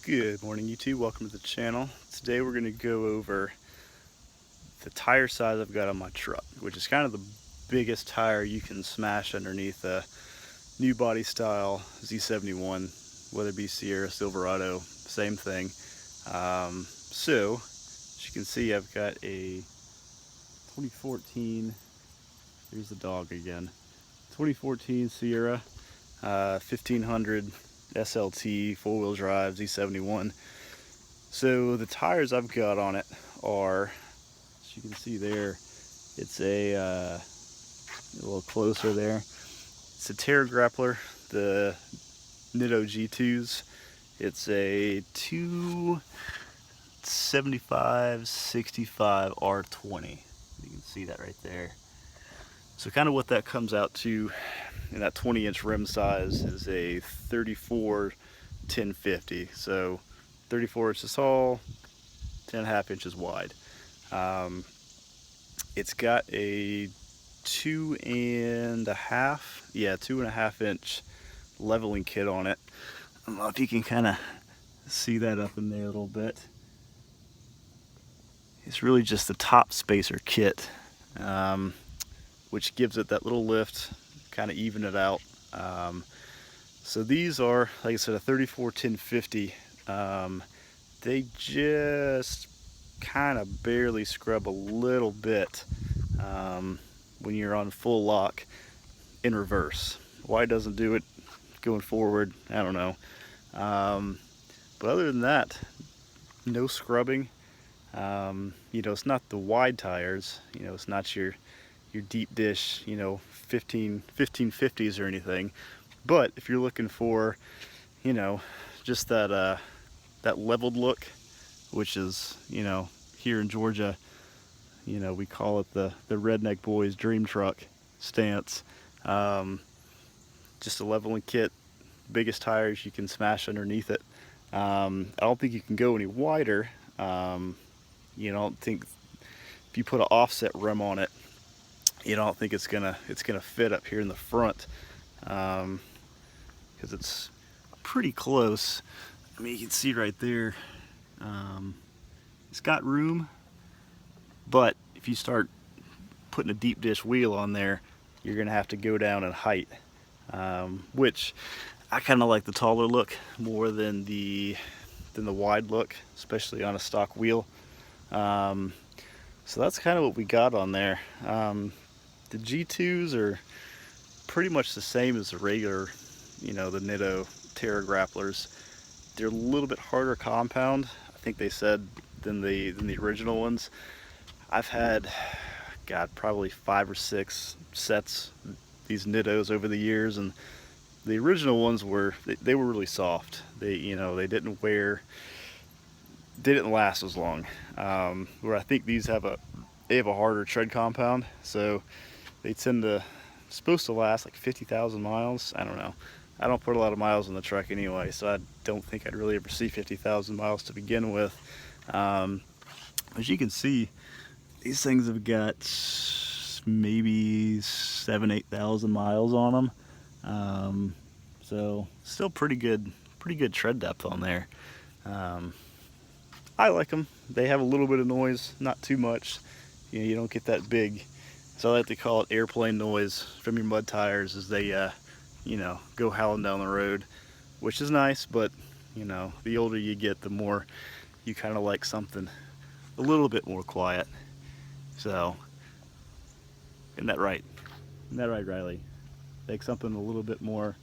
Good morning YouTube, welcome to the channel. Today we're going to go over the tire size I've got on my truck, which is kind of the biggest tire you can smash underneath a new body style Z71, whether it be Sierra, Silverado, same thing. So, as you can see, I've got a 2014, here's the dog again, 2014 Sierra 1500 SLT four-wheel drive Z71. So the tires I've got on it are, as you can see there, it's a little closer there. It's a Terra Grappler, the Nitto G2s. It's a 275/65 R20. You can see that right there. So kind of what that comes out to in that 20-inch rim size is a 34/1050. So 34 inches tall, 10.5 inches wide. It's got a 2.5 inch leveling kit on it. I don't know if you can kind of see that up in there a little bit. It's really just the top spacer kit, which gives it that little lift, kind of even it out. So these are, like I said, a 34/1050. They just kind of barely scrub a little bit when you're on full lock in reverse. Why it doesn't do it going forward, I don't know. But other than that, no scrubbing. It's not the wide tires. It's not your deep dish, 1550s or anything. But if you're looking for, just that leveled look, which is, here in Georgia, we call it the redneck boys dream truck stance. Just a leveling kit, biggest tires you can smash underneath it. I don't think you can go any wider. I don't think if you put an offset rim on it, I don't think it's gonna fit up here in the front, because it's pretty close. I mean, you can see right there, it's got room, but if you start putting a deep dish wheel on there, you're gonna have to go down in height, which I kind of like the taller look more than the wide look, especially on a stock wheel. So that's kind of what we got on there. The G2s are pretty much the same as the regular, the Nitto Terra Grapplers. They're a little bit harder compound, I think they said, than the original ones. I've had, God, probably 5 or 6 sets of these Nittos over the years, and the original ones were really soft. They didn't last as long. Where I think these have a harder tread compound, so they supposed to last like 50,000 miles. I don't know. I don't put a lot of miles on the truck anyway, so I don't think I'd really ever see 50,000 miles to begin with. As you can see, these things have got maybe 7,000-8,000 miles on them. So still pretty good tread depth on there. I like them. They have a little bit of noise, not too much. You don't get that big, so I like to call it airplane noise from your mud tires as they go howling down the road, which is nice. But the older you get, the more you kind of like something a little bit more quiet. So, isn't that right? Isn't that right, Riley? Like something a little bit more.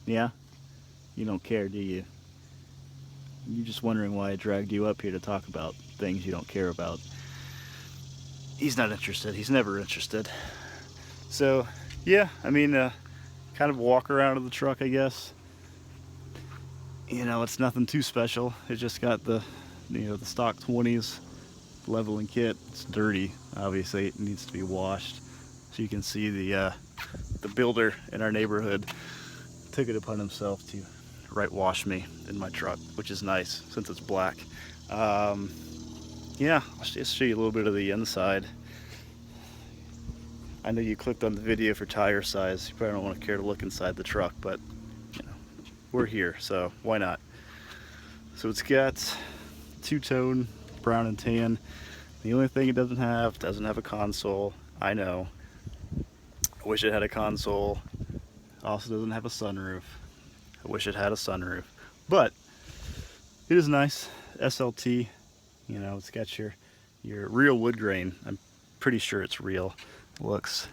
Yeah? You don't care, do you? You're just wondering why I dragged you up here to talk about things you don't care about. He's not interested. He's never interested. So, yeah, I mean, kind of walk around of the truck, I guess. It's nothing too special. It just got the stock 20s leveling kit. It's dirty, obviously. It needs to be washed. So you can see the builder in our neighborhood took it upon himself to wash me in my truck, which is nice since it's black. Yeah, I'll just show you a little bit of the inside. I know you clicked on the video for tire size. You probably don't want to care to look inside the truck, but we're here, so why not? So it's got two-tone brown and tan. The only thing it doesn't have a console. I know. I wish it had a console. Also doesn't have a sunroof. I wish it had a sunroof. But it is nice. SLT. You know, it's got your real wood grain. I'm pretty sure it's real. It's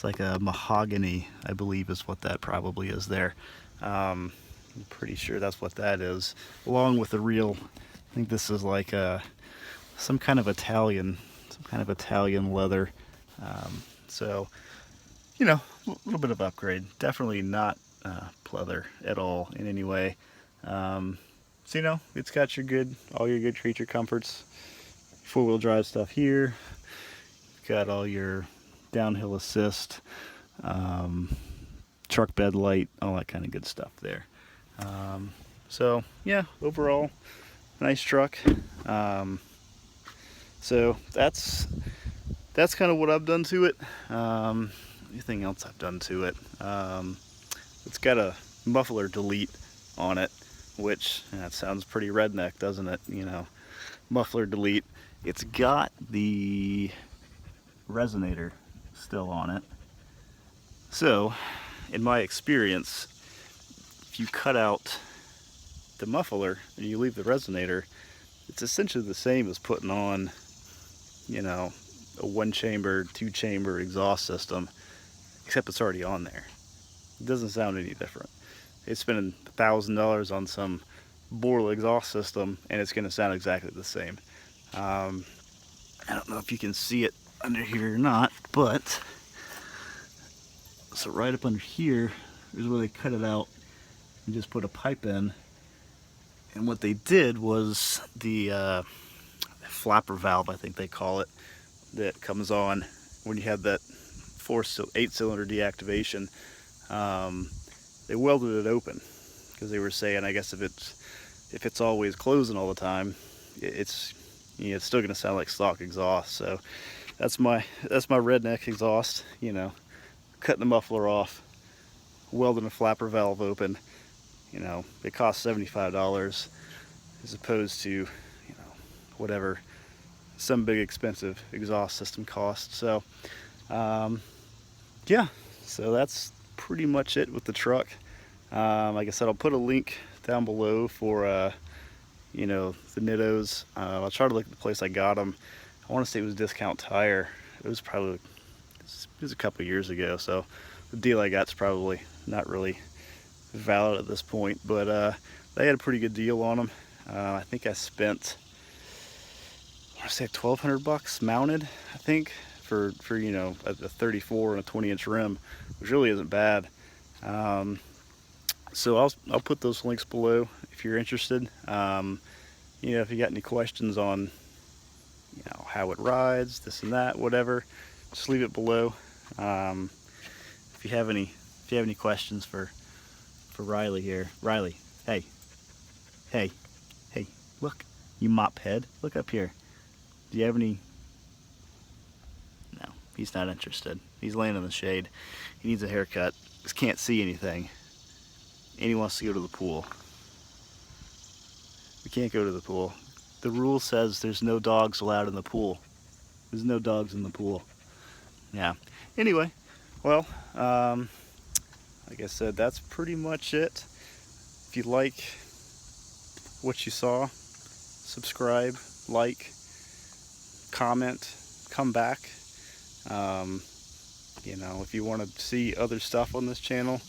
like a mahogany, I believe is what that probably is there. I'm pretty sure that's what that is. Along with the real, I think this is like some kind of Italian leather. So, you know, a little bit of upgrade. Definitely not pleather at all in any way. So, you know, it's got all your good creature comforts. Four-wheel drive stuff here. Got all your downhill assist, truck bed light, all that kind of good stuff there. So yeah, overall, nice truck. So that's kind of what I've done to it. Anything else I've done to it? It's got a muffler delete on it, which that sounds pretty redneck, doesn't it? You know, muffler delete. It's got the resonator still on it. So, in my experience, if you cut out the muffler and you leave the resonator, it's essentially the same as putting on, you know, a one-chamber, two-chamber exhaust system, except it's already on there. It doesn't sound any different. It's spending $1,000 on some Borla exhaust system, and it's going to sound exactly the same. I don't know if you can see it under here or not, but so right up under here is where they cut it out and just put a pipe in. And what they did was the flapper valve, I think they call it, that comes on when you have that 8-cylinder deactivation. They welded it open because they were saying, I guess if it's always closing all the time, it's still going to sound like stock exhaust. So that's my redneck exhaust. You know, cutting the muffler off, welding a flapper valve open. You know, it costs $75 as opposed to, you know, whatever some big expensive exhaust system costs. So yeah, so that's pretty much it with the truck. Like I said, I'll put a link down below for you know, the Nittos. I'll try to look at the place I got them. I want to say it was Discount Tire. It was a couple of years ago, so the deal I got's probably not really valid at this point, but they had a pretty good deal on them. I think I spent, I want to say $1,200 mounted, I think, for you know, a 34 and a 20-inch rim, which really isn't bad. So I'll put those links below if you're interested. You know, if you got any questions on, you know, how it rides, this and that, whatever, just leave it below. If you have any questions for Riley here, Riley, hey, look, you mop head, look up here. Do you have any? No, he's not interested. He's laying in the shade. He needs a haircut. Just can't see anything. And he wants to go to the pool. We can't go to the pool. The rule says there's no dogs allowed in the pool. There's no dogs in the pool. Yeah. Anyway, well, like I said, that's pretty much it. If you like what you saw, subscribe, like, comment, come back. You know, if you want to see other stuff on this channel,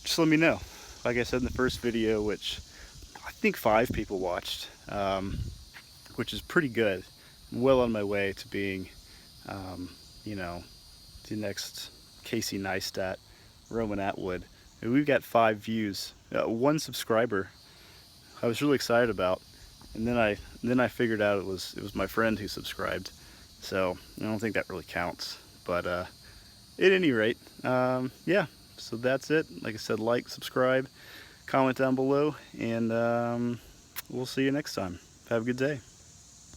just let me know. Like I said in the first video, which I think 5 people watched, which is pretty good. I'm well on my way to being, you know, the next Casey Neistat, Roman Atwood. And we've got 5 views, 1 subscriber. I was really excited about, and then I figured out it was my friend who subscribed. So I don't think that really counts. But at any rate, yeah. So that's it. Like I said, like, subscribe, comment down below, and we'll see you next time. Have a good day.